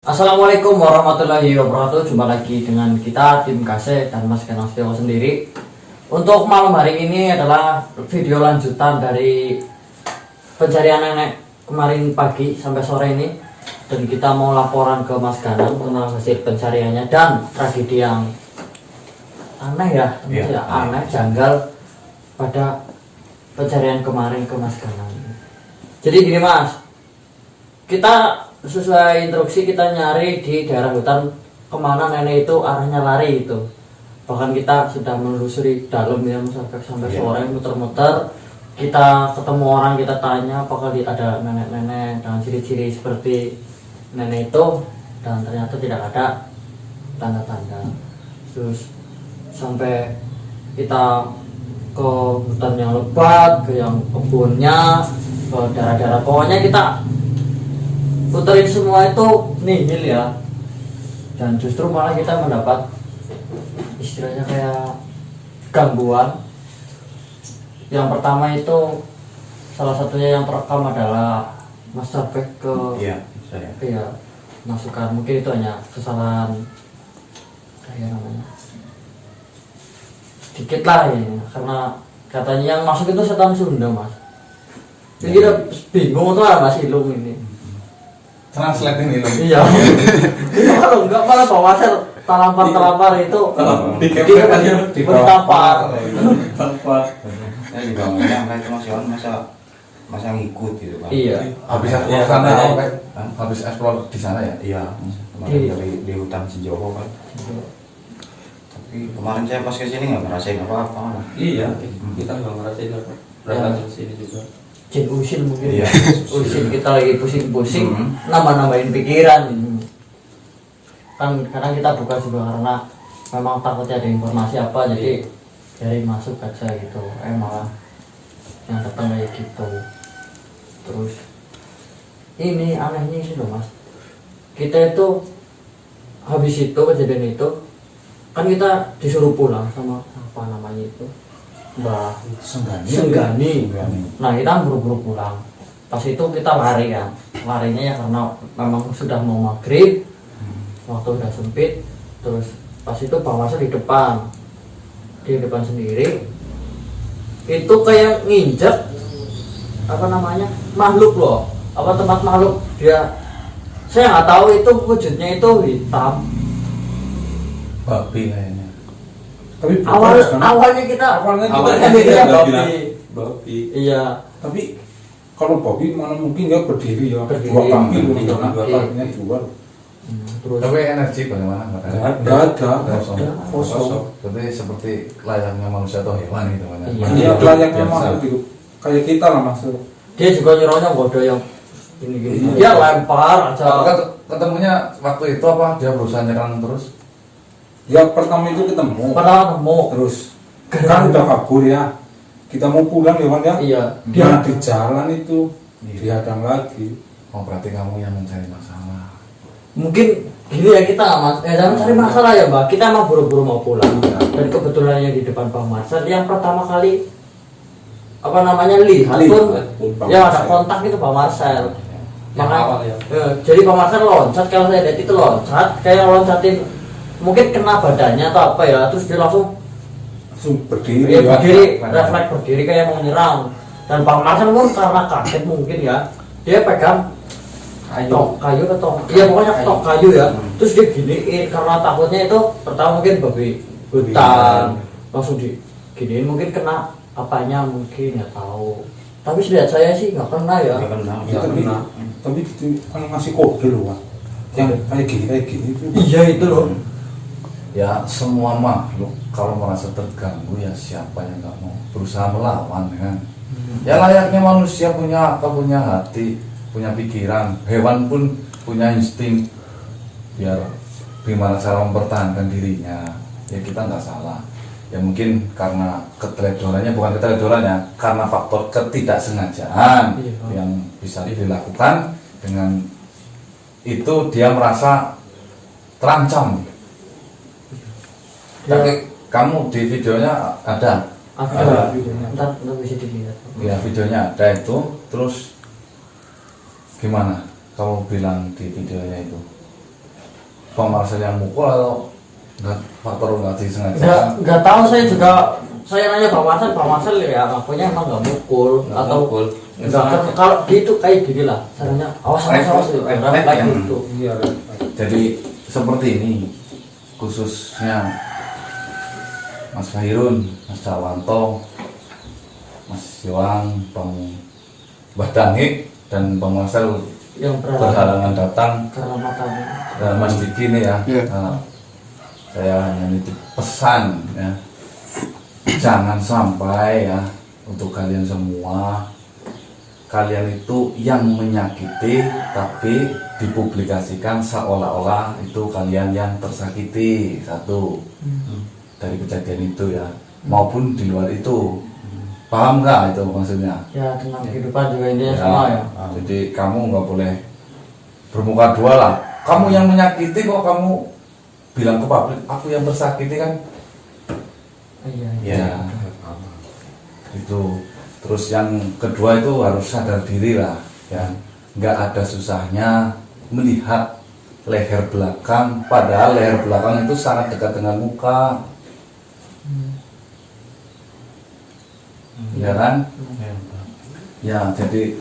Assalamualaikum warahmatullahi wabarakatuh. Jumpa lagi dengan kita tim Kase dan Mas Kenang Setiawa sendiri. Untuk malam hari ini adalah video lanjutan dari pencarian nenek kemarin pagi sampai sore ini. Dan kita mau laporan ke Mas Ganang tentang hasil pencariannya dan tragedi yang aneh ya, aneh, janggal pada pencarian kemarin ke Mas Ganang. Jadi gini Mas, kita sesuai instruksi kita nyari di daerah hutan kemana nenek itu arahnya lari itu. Bahkan kita sudah menelusuri dalam ya sampai sore muter-muter. Kita ketemu orang, kita tanya apakah ada nenek-nenek dengan ciri-ciri seperti nenek itu, dan ternyata tidak ada tanda-tanda. Terus sampai kita ke hutan yang lebat, ke yang kebunnya, ke daerah-daerah, pokoknya kita puterin semua itu nihil ya. Dan justru malah kita mendapat istilahnya kayak gangguan. Yang pertama itu salah satunya yang terekam adalah Mas Sabek ke masukan, mungkin itu hanya kesalahan kayak namanya dikit lah ya, karena katanya yang masuk itu setan Sunda Mas. Jadi kita bingung tuh Mas Ilung ini translate ini loh. Iya. Kalau enggak malah bawasel terlampar itu di tampar. Ya di bawahnya mereka masa ngikut gitu kan. Iya. Habis eksplor sana kan? Habis eksplor di sana ya? Iya. Kemarin di hutan Cijowo kan. Tapi kemarin saya pas kesini nggak ngerasain apa-apa. Iya, kita nggak ngerasain apa. Berangkat ke sini juga. Jin usil mungkin. Iya. Usil kita lagi pusing-pusing, nambah-nambahin pikiran. Kan kadang kita buka juga karena memang takutnya ada informasi apa, jadi dari masuk aja gitu. Malah yang datang kayak gitu. Terus ini anehnya ini loh Mas. Kita itu habis itu kejadian itu kan kita disuruh pulang sama apa namanya itu, Mbah Senggani. Nah kita buru-buru pulang. Pas itu kita lari kan, larinya ya karena memang sudah mau maghrib, waktu udah sempit. Terus pas itu Bang Marcel di depan sendiri, itu kayak nginjek apa namanya makhluk loh, apa tempat makhluk dia. Saya nggak tahu itu wujudnya itu hitam. Babi kayaknya. Tapi awalnya kita babi. Iya. Tapi kalau babi mana mungkin ya berdiri ya. Berdiri. Dua kaki loh, Dua dua kaki. kakinya dua. Terus Tapi energi bagaimana? Nggak ada. Kosong. Berarti seperti layaknya manusia atau hewan gitu kan? Iya. Iya, layaknya Biasa. makhluk itu. Kayak kita lah masuk. dia juga nyuruhnya bodoh yang gini-gini. Iya. Dia lempar aja. Apakah ketemunya waktu itu apa dia berusaha nyerang terus? Ya pertama itu ketemu. Pernah nemu. Terus kan udah kabur ya. Kita mau pulang ya Wan ya. Iya. Dia di jalan itu dihadang lagi. Oh berarti kamu yang mencari masalah. Mungkin gini ya kita mas, jangan cari masalah ya Mbak. Kita emang buru-buru mau pulang. Dan kebetulan yang di depan Bang Marcel yang pertama kali apa namanya lihat pun Bang ya ada Marcel. kontak itu Bang Marcel. Yang awal ya. Jadi Bang Marcel loncat, kalau saya lihat itu loncat kayak loncatin mungkin kena badannya atau apa ya, terus dia langsung Berdiri dia ya. berdiri, refleks berdiri kayak mau nyerang. Dan Bang Marcel pun karena kaget mungkin ya, dia pegang kayu atau iya pokoknya tok kayu ya. Terus dia giniin karena takutnya itu pertama mungkin babi hutan, langsung diginiin mungkin kena apanya mungkin ya tahu. Tapi selihat saya sih nggak pernah ya. Nggak kenal. Ya, tapi gitu kan ngasih kode loh Wan. Yang kayak gini itu. Iya itu loh. Ya semua makhluk kalau merasa terganggu ya siapa yang nggak mau berusaha melawan kan? Ya layaknya manusia punya hati, punya pikiran, hewan pun punya insting biar gimana cara mempertahankan dirinya. Ya kita nggak salah. Ya mungkin karena bukan keteledorannya, karena faktor ketidaksengajaan yang bisa dilakukan dengan itu dia merasa terancam. Tapi kamu di videonya ada Ada ntar bisa dilihat. ya videonya ada itu. Terus gimana kamu bilang di videonya itu? Bang Marcel yang mukul atau nggak faktor nggak disengaja? Nggak tahu, saya juga saya nanya Bang Marcel ya ngakunya emang nggak mukul atau nggak, kalau gitu kayak gini lah caranya, awas lagi itu. Iya. Jadi seperti ini khususnya Mas Fahirun, Mas Cawanto, Mas Yoang, Bang Badangik dan Bang Marcel Yang berhalangan datang karena matanya. dan Mas Diki ini ya. Iya. Nah, saya hanya nitip pesan ya, jangan sampai ya untuk kalian semua, kalian itu yang menyakiti tapi dipublikasikan seolah-olah itu kalian yang tersakiti. Satu, dari kejadian itu ya, maupun di luar itu. Paham nggak itu maksudnya? Ya dengan kehidupan juga ini sama ya. Jadi kamu nggak boleh bermuka dua lah. Kamu yang menyakiti kok kamu bilang ke publik aku yang tersakiti kan? Iya. Ya, itu. Terus yang kedua itu harus sadar diri lah, ya. Nggak ada susahnya melihat leher belakang, padahal leher belakang itu sangat dekat dengan muka, ya kan? Ya, jadi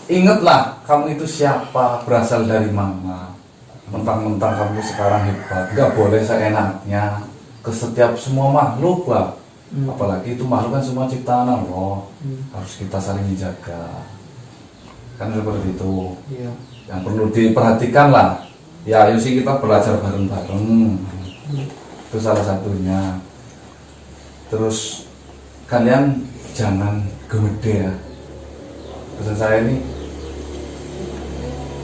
ingatlah kamu itu siapa, berasal dari mana. Mentang-mentang kamu sekarang hebat, nggak boleh seenaknya ke setiap semua makhluk lah. Apalagi itu makhluk kan semua ciptaan Allah, harus kita saling menjaga, kan seperti itu. Iya. Yang perlu diperhatikan lah, ya ayo sih kita belajar bareng-bareng, itu salah satunya. Terus kalian jangan gemede ya, pesan saya ini,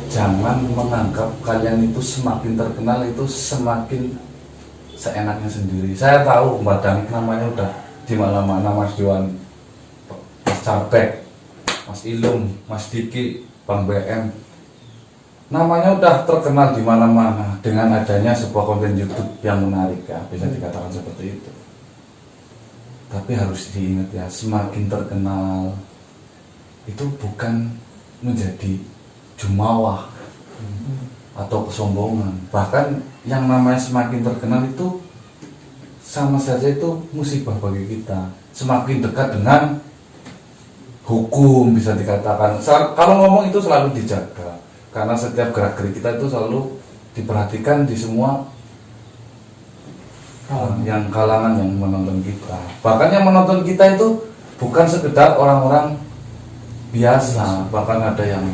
jangan menganggap kalian itu semakin terkenal itu semakin seenaknya sendiri. Saya tahu Mbak Danik namanya udah di mana-mana, Mas Johan, Mas Cabek, Mas Ilum, Mas Diki, Bang BM, namanya udah terkenal di mana-mana dengan adanya sebuah konten YouTube yang menarik ya, bisa dikatakan seperti itu. Tapi harus diingat ya, semakin terkenal itu bukan menjadi jumawah atau kesombongan. Bahkan yang namanya semakin terkenal itu sama saja itu musibah bagi kita. Semakin dekat dengan hukum bisa dikatakan. Kalau ngomong itu selalu dijaga, karena setiap gerak-gerik kita itu selalu diperhatikan di semua yang kalangan yang menonton kita. Bahkan yang menonton kita itu bukan sekedar orang-orang biasa, bahkan ada yang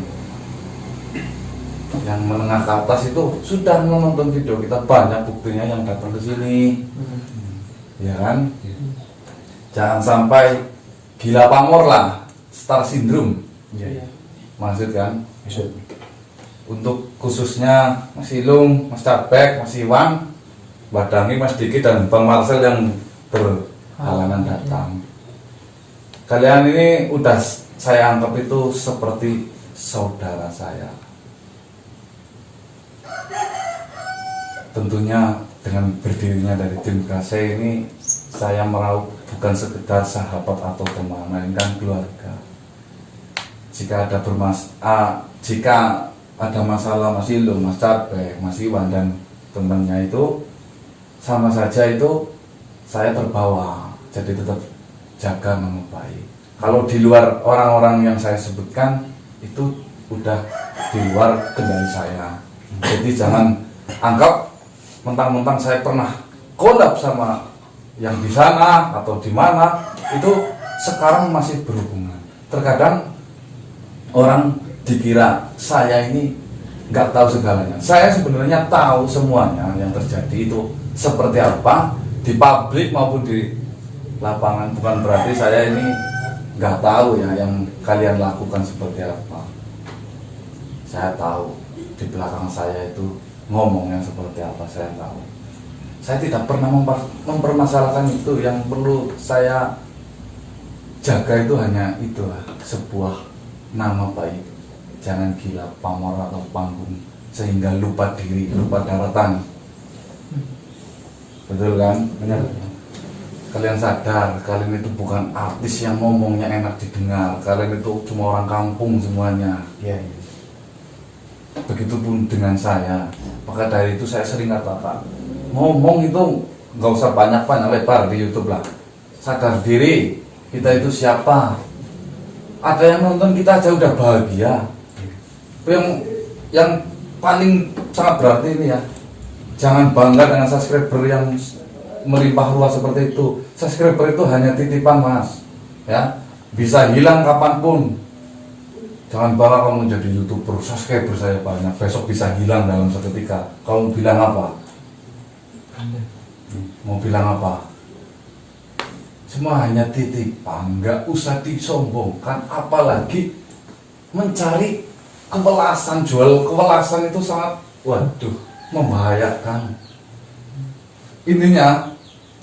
menengah ke atas itu sudah menonton video kita, banyak buktinya yang datang ke sini, ya kan? Jangan sampai gila pamor lah, star syndrome, maksud kan? Untuk khususnya Mas Ilung, Mas Cabek, Mas Iwan, Mbak Dangi, Mas Diki dan Bang Marcel yang berhalangan datang. Kalian ini udah saya anggap itu seperti saudara saya. Tentunya dengan berdirinya dari tim KC ini, saya meraup bukan sekedar sahabat atau teman, melainkan keluarga. Jika ada masalah Mas Ilung, Mas Cabek, Mas Iwan dan temannya itu, sama saja itu saya terbawa, jadi tetap jaga nama baik. Kalau di luar orang-orang yang saya sebutkan itu udah di luar kendali saya. Jadi jangan anggap mentang-mentang saya pernah kolab sama yang di sana atau di mana itu sekarang masih berhubungan. Terkadang orang dikira saya ini nggak tahu segalanya. Saya sebenarnya tahu semuanya yang terjadi itu seperti apa di publik maupun di lapangan. Bukan berarti saya ini nggak tahu ya yang kalian lakukan seperti apa. Saya tahu di belakang saya itu ngomongnya seperti apa, saya tahu. Saya tidak pernah mempermasalahkan itu. Yang perlu saya jaga itu hanya itulah, sebuah nama baik. Jangan gila pamor atau panggung sehingga lupa diri, lupa daratan. Betul kan? Benar. Kalian sadar, kalian itu bukan artis yang ngomongnya enak didengar. Kalian itu cuma orang kampung semuanya. Iya. Begitupun dengan saya. Maka dari itu saya sering katakan, ngomong itu nggak usah banyak-banyak lebar di YouTube lah. Sadar diri, kita itu siapa. Ada yang nonton kita aja udah bahagia. Yang paling sangat berarti ini ya, jangan bangga dengan subscriber yang melimpah ruah seperti itu. Subscriber itu hanya titipan mas, ya bisa hilang kapanpun. Jangan bangga kamu jadi YouTuber, subscriber saya banyak, besok bisa hilang dalam seketika. Kamu bilang apa? Mau bilang apa? Semua hanya titipan, nggak usah disombongkan, apalagi mencari kewelasan. Jual kewelasan itu sangat, waduh, membahayakan. Intinya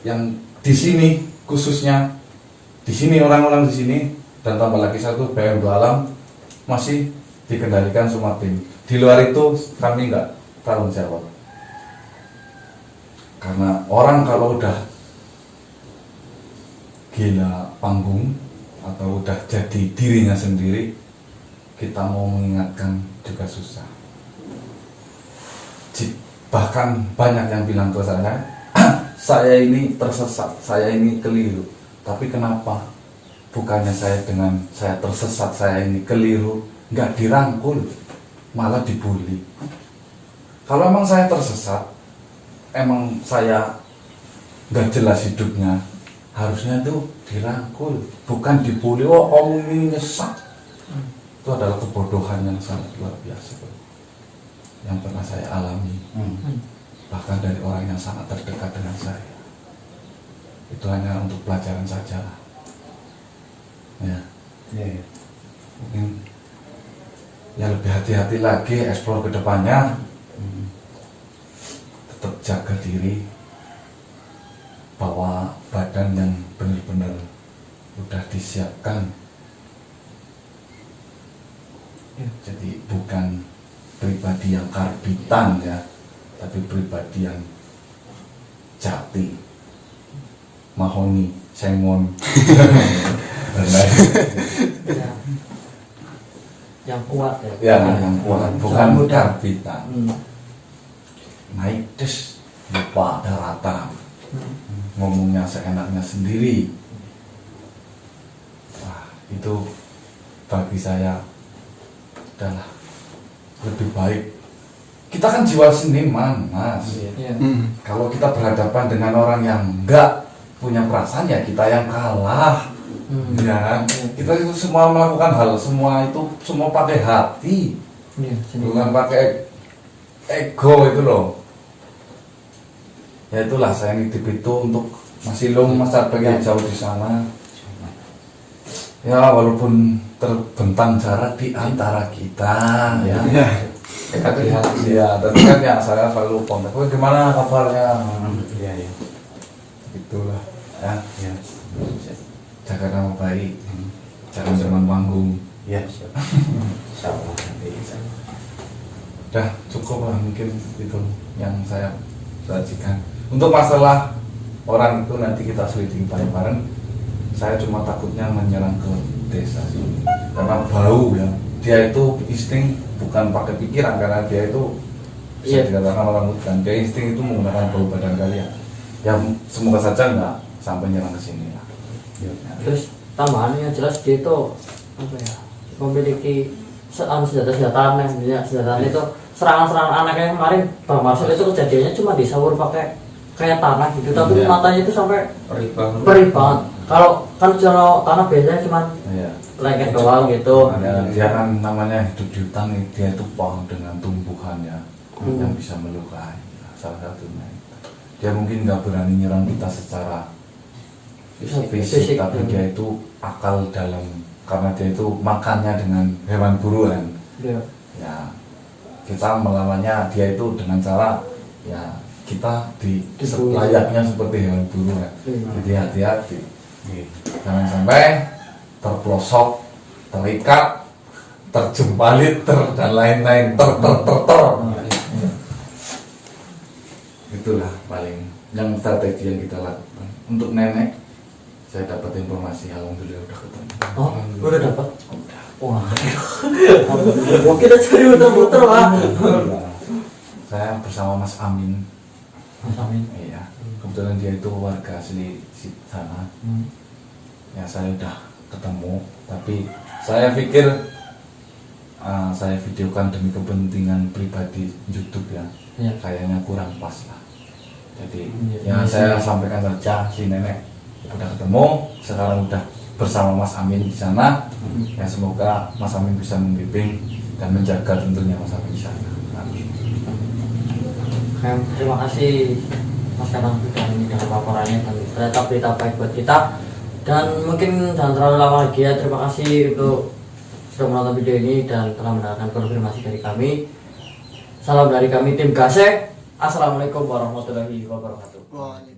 yang di sini khususnya di sini orang-orang di sini dan tambah lagi satu BM Alam masih dikendalikan semua tim. Di luar itu kami nggak tanggung jawab. Karena orang kalau udah gila panggung atau udah jadi dirinya sendiri, kita mau mengingatkan juga susah. Bahkan banyak yang bilang ke saya, saya ini tersesat, saya ini keliru. Tapi kenapa bukannya saya dengan saya tersesat, saya ini keliru, nggak dirangkul, malah dibully. Kalau emang saya tersesat, emang saya nggak jelas hidupnya, harusnya tuh dirangkul, bukan dibully. Oh, kamu ini nyesat. Itu adalah kebodohan yang sangat luar biasa yang pernah saya alami, bahkan dari orang yang sangat terdekat dengan saya. Itu hanya untuk pelajaran saja, ya. Mungkin ya lebih hati-hati lagi, explore ke depannya. Tetap jaga diri, bawa badan yang benar-benar udah disiapkan. Jadi bukan pribadi yang karbitan ya, tapi pribadi yang jati, mahoni, sengon, dan lain. Yang kuat ya. Ya, yang kuat, bukan karbitan. Naik des, lupa daratan, ngomongnya seenaknya sendiri. Wah, itu bagi saya adalah lebih baik. Kita kan jiwa seniman, mas. Iya. Kalau kita berhadapan dengan orang yang enggak punya perasaan, ya kita yang kalah. Ya kan? Kita itu semua melakukan hal, semua itu semua pakai hati, bukan pakai ego itu loh. Ya itulah saya nitip itu untuk masih Mas Arbek yang jauh di sana. Ya walaupun terbentang jarak di antara kita, ya. Tapi ya, tapi kan ya saya selalu kontak. Oh, gimana kabarnya? Iya. Itulah, ya. Jaga nama baik, jangan zaman panggung. Iya. Insyaallah nanti. Udah cukup lah mungkin itu yang saya sajikan. Untuk masalah orang itu nanti kita selidiki bareng-bareng. Saya cuma takutnya menyerang ke desa sih, karena bau ya. Dia itu insting bukan pakai pikiran, karena dia itu bisa dikatakan orang hutan. Dia insting itu menggunakan bau badan kalian. Yang semoga saja nggak sampai nyerang ke sini lah. Terus tambahannya jelas dia itu apa ya, memiliki senjata-senjata aneh. Senjata itu serangan-serangan anaknya kemarin Bang Marcel itu kejadiannya cuma disawur pakai kayak tanah gitu, tapi matanya itu sampai perih banget. Kalau kan kalau tanah biasanya cuma lengket doang gitu. Dia kan namanya hidup di hutan, dia itu pohon dengan tumbuhannya yang bisa melukai. Salah satunya dia mungkin nggak berani nyerang kita secara fisik, tapi dia itu akal dalam, karena dia itu makannya dengan hewan buruan. Ya kita melawannya dia itu dengan cara ya kita layaknya seperti hewan buruan. Jadi hati-hati, jangan sampai terpelosok, terikat, terjempalit, dan lain-lain, itulah paling yang strategi yang kita lakukan. Untuk nenek, saya dapat informasi, alhamdulillah udah ketemu. Oh, udah dapat? Wah, kita cari muter-muter, Pak. saya bersama Mas Amin. Mas Amin. Iya, kebetulan dia itu warga asli sana. Ya saya udah ketemu, tapi saya pikir saya videokan demi kepentingan pribadi YouTube ya. Iya. Kayaknya kurang pas lah. Jadi Iya, ya iya, saya iya. sampaikan saja si nenek udah ketemu, sekarang udah bersama Mas Amin di sana. Ya semoga Mas Amin bisa membimbing dan menjaga tentunya Mas Amin di sana. Amin. Terima kasih Mas Kanang sudah ini dengan laporannya dan ternyata berita baik buat kita. Dan mungkin jangan terlalu lama lagi ya. Terima kasih untuk sudah menonton video ini dan telah mendengarkan konfirmasi dari kami. Salam dari kami tim Gasek. Assalamualaikum warahmatullahi wabarakatuh.